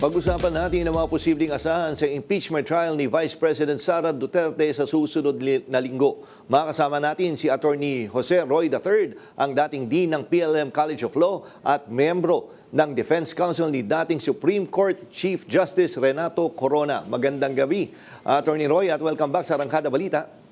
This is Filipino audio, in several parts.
Pag-usapan natin ang mga posibleng asahan sa impeachment trial ni Vice President Sara Duterte sa susunod na linggo. Makasama natin si Attorney Jose Roy III, ang dating Dean ng PLM College of Law at membro ng Defense Counsel ni dating Supreme Court Chief Justice Renato Corona. Magandang gabi, Attorney Roy, at welcome back sa Arangkada Balita.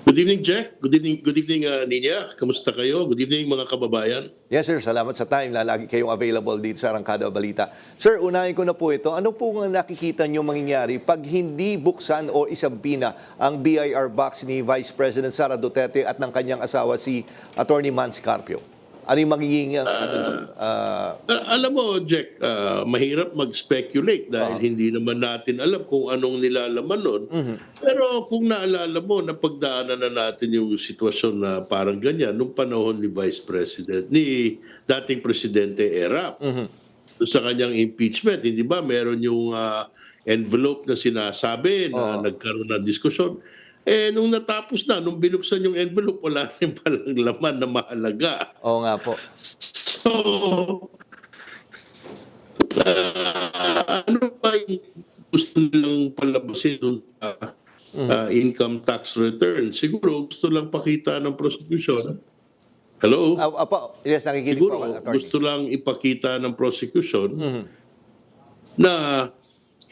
Good evening, Jack. Good evening, Ninya. Kamusta kayo? Good evening, mga kababayan. Yes, sir. Salamat sa time. Lagi kayong available dito sa Arangkada Balita. Sir, unahin ko na po ito. Ano po ang nakikita nyo mangyayari pag hindi buksan o isampina ang BIR box ni Vice President Sara Duterte at ng kanyang asawa si Attorney Mans Carpio? Ano yung magiging Alam mo, Jack, mahirap mag-speculate dahil hindi naman natin alam kung anong nilalaman nun. Pero kung naalala mo, napagdaanan na natin yung sitwasyon na parang ganyan nung panahon ni Vice President, ni dating Presidente Erap. Sa kanyang impeachment, hindi ba? Meron yung envelope na sinasabi na nagkaroon ng diskusyon. Eh, nung natapos na, nung binuksan yung envelope, wala rin palang laman na mahalaga. Oo nga po. So, ano pa yung gusto nilang palabasin doon income tax return? Siguro gusto lang pakita ng prosecution. Hello? Apo, yes, nakikinig po, Siguro Attorney. gusto lang ipakita ng prosecution na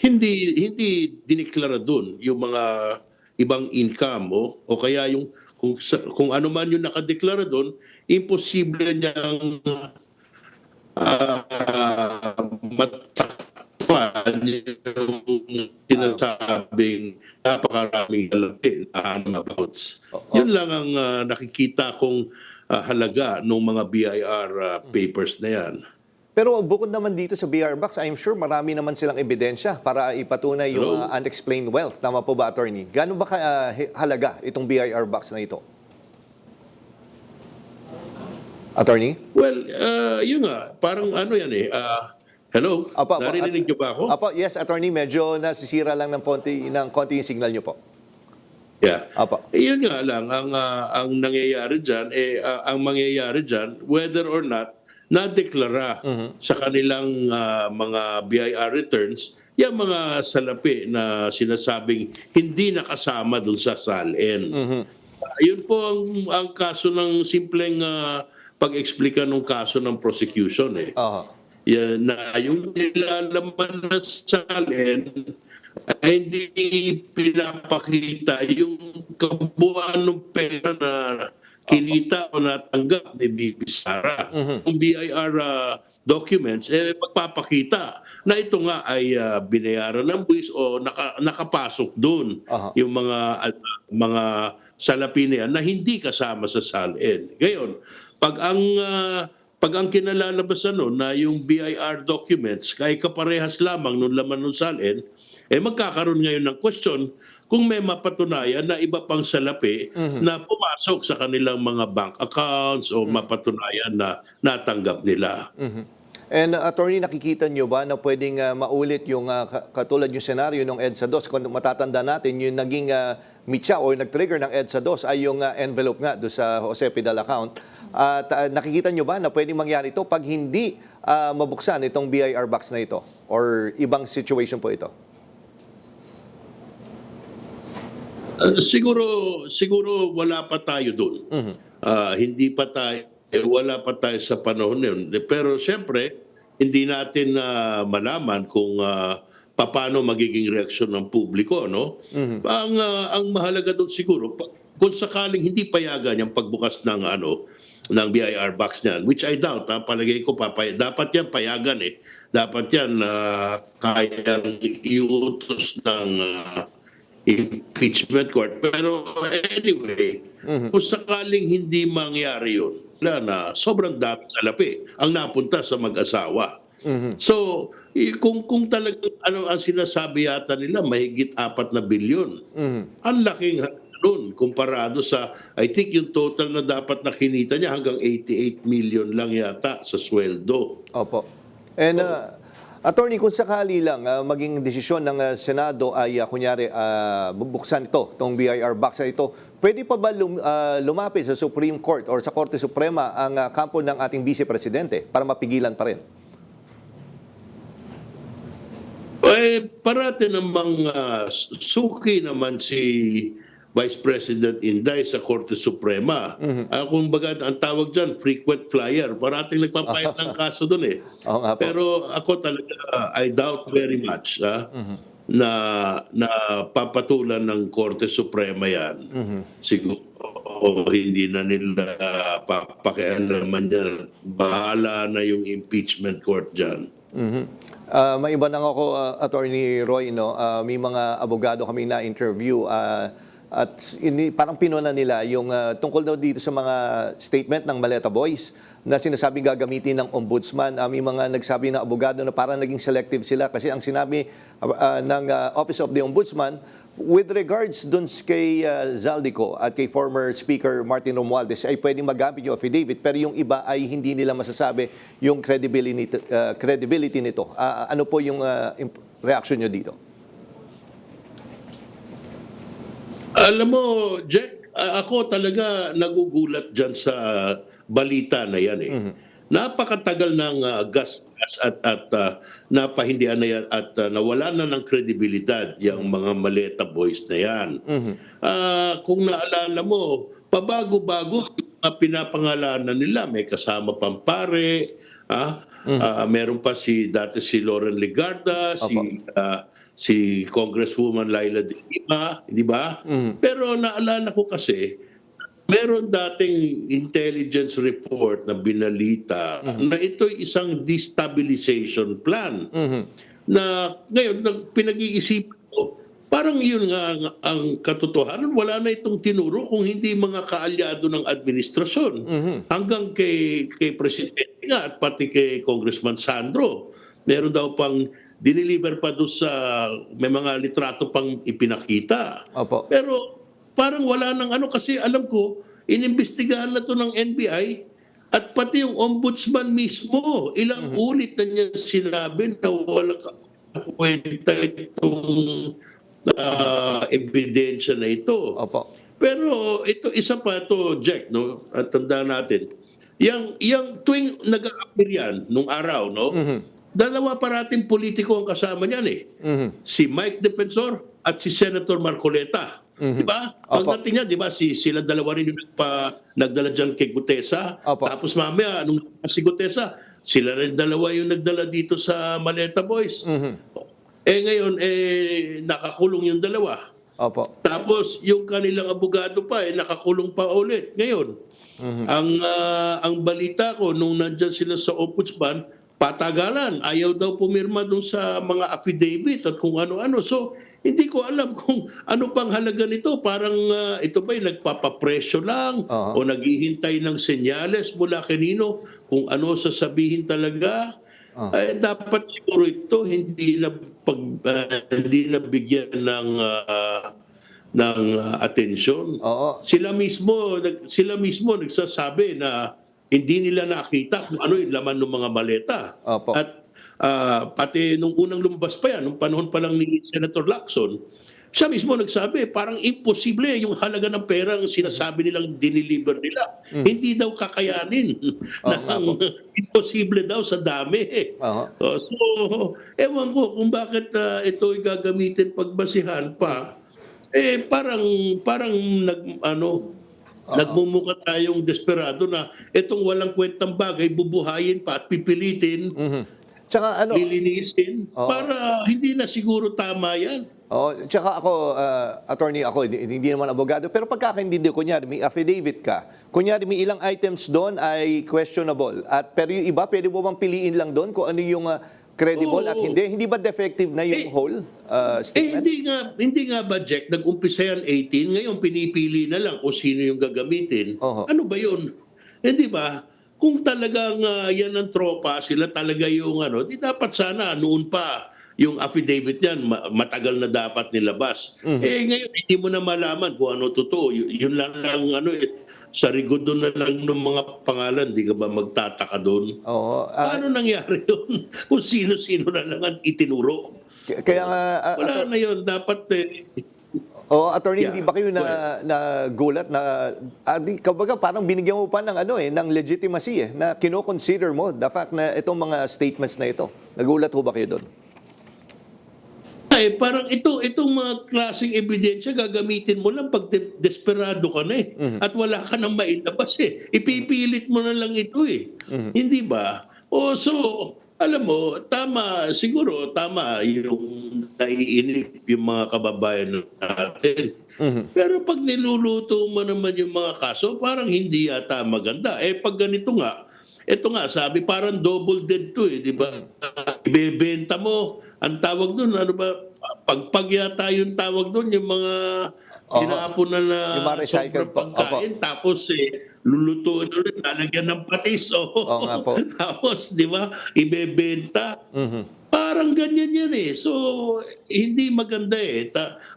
hindi diniklara doon yung mga ibang income o kaya yung kung ano man yung nakadeklara doon, imposible niyang matakpan yung sinasabing napakaraming lalaki na amounts. Yun lang ang nakikita kong halaga ng mga BIR papers na yan. Pero bukod naman dito sa BR box, I'm sure marami naman silang ebidensya para ipatunay yung unexplained wealth. Tama po ba, Attorney? Gaano ba halaga itong BIR box na ito? Attorney? Well, yun nga, parang ano yan eh. Hello? Narinig niyo ba ako? Apo, yes, Attorney. Medyo nasisira lang ng konti yung signal niyo po. Yeah. Apo. Yun nga lang, ang nangyayari dyan, ang mangyayari dyan, whether or not, na-deklara sa kanilang mga BIR returns yung mga salapi na sinasabing hindi nakasama dun sa SALN. Yun po ang kaso ng simpleng pag-explika ng kaso ng prosecution eh. Yan, na yung nilalaman na SALN ay hindi pinapakita yung kabuuan ng pera na kinita o natanggap ni VP Sara. Ang BIR documents, magpapakita na ito nga ay binayaran ng buwis o nakapasok doon yung mga salapi na yan na hindi kasama sa SALN. Ngayon, pag ang kinalalabasan nun na yung BIR documents kay kaparehas lamang nung laman ng SALN, magkakaroon ngayon ng question kung may mapatunayan na iba pang salapi na pumasok sa kanilang mga bank accounts o mapatunayan na natanggap nila. And Attorney, nakikita nyo ba na pwedeng maulit yung katulad yung senaryo ng EDSA 2? Kung matatanda natin, yung naging mitya o nag-trigger ng EDSA 2 ay yung envelope nga doon sa Jose Pidal account. At nakikita nyo ba na pwedeng mangyari ito pag hindi mabuksan itong BIR box na ito? Or ibang situation po ito? Siguro wala pa tayo doon. Hindi pa tayo, wala pa tayo sa panahon na yun. Pero siyempre, hindi natin malaman kung paano magiging reaksyon ng publiko, no? Ang mahalaga doon siguro, kung sakaling hindi payagan yung pagbukas ng ng BIR box niyan, which I doubt, palagay ko dapat yan payagan eh. Dapat yan kayang iutos ng impeachment court. Pero anyway, kung sakaling hindi mangyari yun, na sobrang dami salapi ang napunta sa mag-asawa. So, kung talagang ang sinasabi yata nila, mahigit 4 na bilyon. Ang laking nun komparado sa, I think yung total na dapat na kinita niya hanggang 88 million lang yata sa sweldo. Opo. And Attorney, kung sakali lang maging desisyon ng Senado ay kunyari bubuksan itong BIR box na ito, pwede pa ba lumapit sa Supreme Court or sa Korte Suprema ang kampo ng ating Vice Presidente para mapigilan pa rin? Parati namang suki naman si Vice President Inday sa Korte Suprema. Kumbaga, ang tawag dyan, frequent flyer. Parating nagpapayat ng kaso doon eh. Oo nga po. Pero ako talaga, I doubt very much na papatulan ng Korte Suprema yan. Siguro hindi na nila papakialaman yan. Bahala na yung impeachment court dyan. May iba lang ako, Attorney Roy, no? May mga abogado kami na-interview at parang pinuna nila yung tungkol daw dito sa mga statement ng Maleta Boys na sinasabi gagamitin ng ombudsman. May mga nagsabi na abogado na parang naging selective sila kasi ang sinabi ng Office of the Ombudsman with regards dun kay Zaldico at kay former Speaker Martin Romualdez ay pwedeng magamit yung affidavit pero yung iba ay hindi nila masasabi yung credibility nito. Ano po yung reaction nyo dito? Alam mo, Jack, ako talaga nagugulat dyan sa balita na yan eh. Napakatagal ng gas at napahindihan na yan at nawala na ng kredibilidad yung mga Maleta Boys na yan. Kung naalala mo, pabago-bago pinapangalanan nila. May kasama Pampare, meron pa dati si Lauren Legarda, si Congresswoman Laila de Lima, di ba? Pero naalala ko kasi, meron dating intelligence report na binalita na ito'y isang destabilization plan. Na ngayon, pinag-iisipan ko, parang yun nga ang katotohanan. Wala na itong tinuro kung hindi mga kaalyado ng administrasyon. Hanggang kay Presidente nga at pati kay Congressman Sandro. Meron daw pang diniliver pa doon sa may mga litrato pang ipinakita. Opo. Pero parang wala nang ano kasi alam ko, inimbestigahan na to ng NBI at pati yung ombudsman mismo, ilang ulit na niya sinabi na wala kwenta itong ebidensya na ito. Opo. Pero ito, isa pa to Jack, no? At tandaan natin, yung tuwing nag-a-appear yan, nung araw, no? Dalawa parating politiko ang kasama niyan eh. Si Mike Defensor at si Senator Marcoleta. Di ba? Pagdating niya, di ba, sila dalawa rin yung nagdala dyan kay Gutesa. Opo. Tapos mamaya, nung si Gutesa, sila rin dalawa yung nagdala dito sa Maleta Boys. Ngayon, nakakulong yung dalawa. Opo. Tapos yung kanilang abogado pa nakakulong pa ulit. Ngayon, ang balita ko nung nandiyan sila sa ombudsman, patagalan, ayaw daw pumirma dun sa mga affidavit at kung ano-ano. So, hindi ko alam kung ano pang halaga nito. Parang ito ba'y nagpapapresyo lang o naghihintay ng senyales mula kanino kung ano sasabihin talaga. Dapat siguro ito hindi na bigyan ng atensyon. Sila mismo nagsasabi na hindi nila nakita kung ano yung laman ng mga maleta. Opo. At pati nung unang lumabas pa yan, nung panahon pa lang ni Senator Lacson, siya mismo nagsabi, parang imposible yung halaga ng pera ang sinasabi nilang diniliver nila. Hindi daw kakayanin. Imposible daw sa dami. So, ewan ko kung bakit ito gagamitin pagbasihan pa. Parang nagmumukha tayong desperado na itong walang kwentang bagay bubuhayin pa at pipilitin, Tsaka lilinisin para hindi na siguro tama yan. Tsaka ako, attorney, ako, hindi naman abogado, pero pagkakaintindi ko, kunyari, may affidavit ka, kunyari, may ilang items doon ay questionable, pero yung iba, pwede mo bang piliin lang doon kung ano yung credible at hindi ba defective na yung whole statement? Hindi nga ba, Jack, nag-umpisa yan 18, ngayon pinipili na lang kung sino yung gagamitin. Ano ba yun? Di ba? Kung talagang yan ang tropa, sila talaga yung di dapat sana noon pa yung affidavit yan, matagal na dapat nilabas. Ngayon, hindi mo na malaman kung ano totoo. Yun lang sa rigod doon na lang ng mga pangalan, di ka ba magtataka doon? Paano nangyari yun? Kung sino-sino na lang ang itinuro. Kaya nga... wala na yun. Dapat... attorney, hindi ba kayo na gulat na kabaga parang binigyan mo pa ng ng legitimacy na kino-consider mo the fact na itong mga statements na ito. Nagulat ho ba kayo doon? Eh, parang itong mga klaseng ebidensya gagamitin mo lang pag desperado ka na eh. At wala ka nang mailabas eh. Ipipilit mo na lang ito eh. Hindi ba? O so, alam mo, siguro tama yung naiinip yung mga kababayan natin. Pero pag niluluto mo naman yung mga kaso, parang hindi yata maganda. Eh pag ganito nga, ito nga, sabi parang double dead to eh, di ba? Ibebenta mo. Ang tawag doon, ano ba? Pagpag yata yung tawag doon, yung mga Oo. tinapon na Yung mga recycled sobrang po. pagkain, tapos lulutuin ulit, lalagyan ng patis. Oo nga po. Tapos, di ba, ibebenta. Parang ganyan yan eh. So, hindi maganda eh.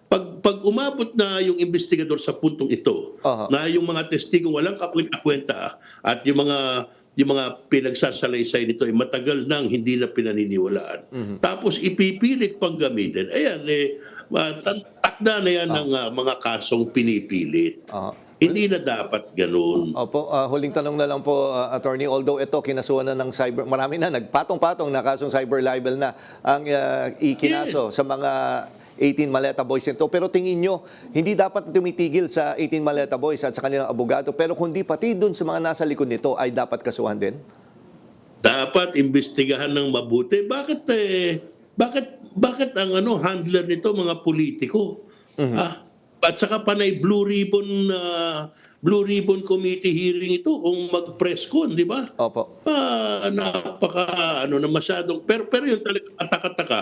Pag umabot na yung investigador sa puntong ito, Aha. na yung mga testigo walang kakwenta-kwenta at yung mga pinagsasalaysay nito ay matagal nang hindi na pinaniniwalaan. Tapos ipipilit pang gamitin. Ayan, takda na yan ng mga kasong pinipilit. Aha. Hindi na dapat ganun. Opo, huling tanong na lang po, Attorney. Although ito, kinasuhan na ng marami na, nagpatong-patong na kasong cyber libel na ang ikinaso sa mga 18 Maleta Boys nito. Pero tingin nyo, hindi dapat tumitigil sa 18 Maleta Boys at sa kanilang abogado. Pero kundi pati dun sa mga nasa likod nito ay dapat kasuhan din? Dapat imbestigahan ng mabuti. Bakit ang handler nito mga politiko? At saka panay Blue Ribbon Committee hearing ito kung mag-press con, di ba? Opo. Na masyadong pero yung talaga kataka-taka.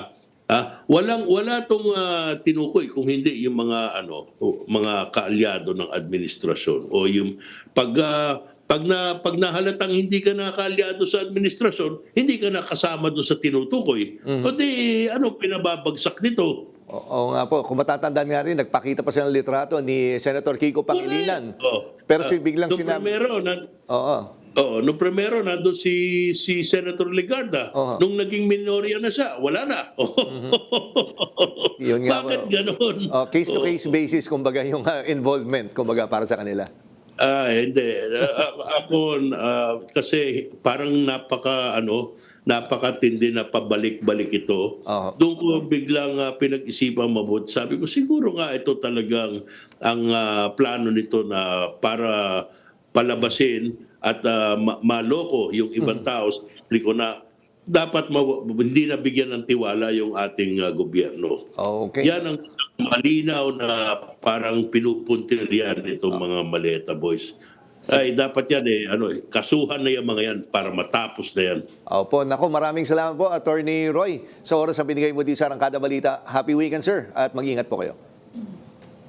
Wala tong tinukoy kung hindi yung mga kaalyado ng administrasyon o yung pag nahalatang hindi ka na kaalyado sa administrasyon, hindi ka na kasama doon sa tinutukoy. O di pinababagsak nito. Oo nga po. Kung matatandaan nga rin, nagpakita pa siya ng litrato ni Senator Kiko Pangilinan. Pero biglang sinabi... Nung primero, nandun si Senator Legarda. Nung naging minorya na siya, wala na. Yun nga Bakit po. ganun? Case-to-case basis, kumbaga, yung involvement, kumbaga, para sa kanila. Hindi. Ako, kasi parang napakatindi na pabalik-balik ito. Doon ko biglang pinag-isipan mabuti. Sabi ko, siguro nga ito talagang ang plano nito na para palabasin at maloko yung ibang tao. Sabi ko na dapat hindi na bigyan ng tiwala yung ating gobyerno. Okay. Yan ang malinaw na parang pinupuntir yan itong mga Maleta Boys. Ay, dapat yan kasuhan na yung mga yan para matapos na yan. Opo, naku, maraming salamat po, Attorney Roy, sa oras na binigay mo dito sa Arangkada Balita. Happy weekend, sir, at mag-ingat po kayo.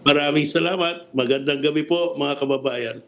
Maraming salamat. Magandang gabi po, mga kababayan.